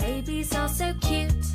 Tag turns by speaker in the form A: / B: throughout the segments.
A: Babies are so cute.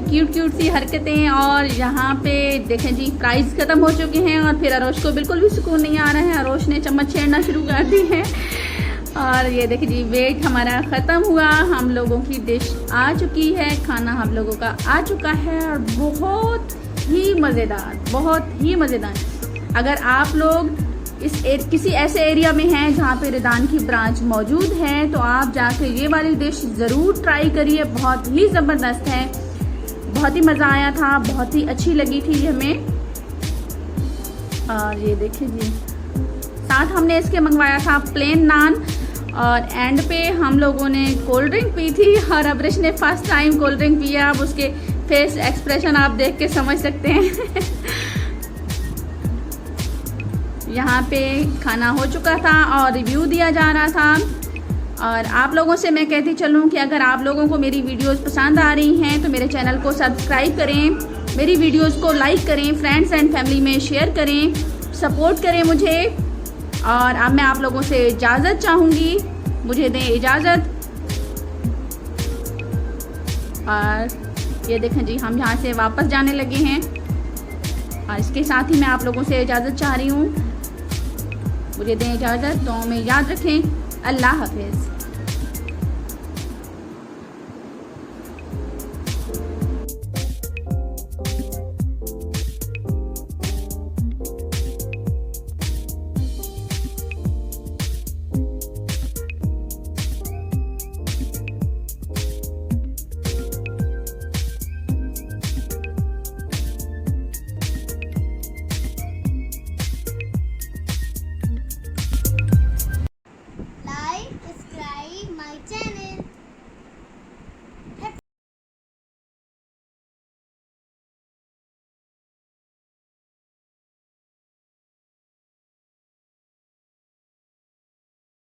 B: Cute cute सी हरकतें। और यहाँ पे देखें जी फ्राइज ख़त्म हो चुके हैं और फिर अरोश को बिल्कुल भी सुकून नहीं आ रहा है। अरोश ने चम्मच छेड़ना शुरू कर दी है। और ये देखिए जी वेट हमारा ख़त्म हुआ, हम लोगों की डिश आ चुकी है, खाना हम लोगों का आ चुका है और बहुत ही मज़ेदार, बहुत ही मज़ेदार। अगर आप लोग किसी ऐसे एरिया में हैं जहाँ पे रिदान की ब्रांच मौजूद है तो आप जाकर ये वाली डिश ज़रूर ट्राई करिए, बहुत ही ज़बरदस्त है, बहुत ही मज़ा आया था, बहुत ही अच्छी लगी थी हमें। और ये देखिए जी साथ हमने इसके मंगवाया था प्लेन नान और एंड पे हम लोगों ने कोल्ड ड्रिंक पी थी। और अब्रिश ने फर्स्ट टाइम कोल्ड ड्रिंक पिया, अब उसके फेस एक्सप्रेशन आप देख के समझ सकते हैं। यहाँ पे खाना हो चुका था और रिव्यू दिया जा रहा था। और आप लोगों से मैं कहती चलूँ कि अगर आप लोगों को मेरी वीडियोस पसंद आ रही हैं तो मेरे चैनल को सब्सक्राइब करें, मेरी वीडियोस को लाइक करें, फ्रेंड्स एंड फैमिली में शेयर करें, सपोर्ट करें मुझे। और अब मैं आप लोगों से इजाज़त चाहूँगी, मुझे दें इजाज़त। और ये देखें जी हम यहाँ से वापस जाने लगे हैं और इसके साथ ही मैं आप लोगों से इजाज़त चाह रही हूँ। मुझे दें इजाज़त, दुआ में याद रखें। अल्लाह हाफिज़।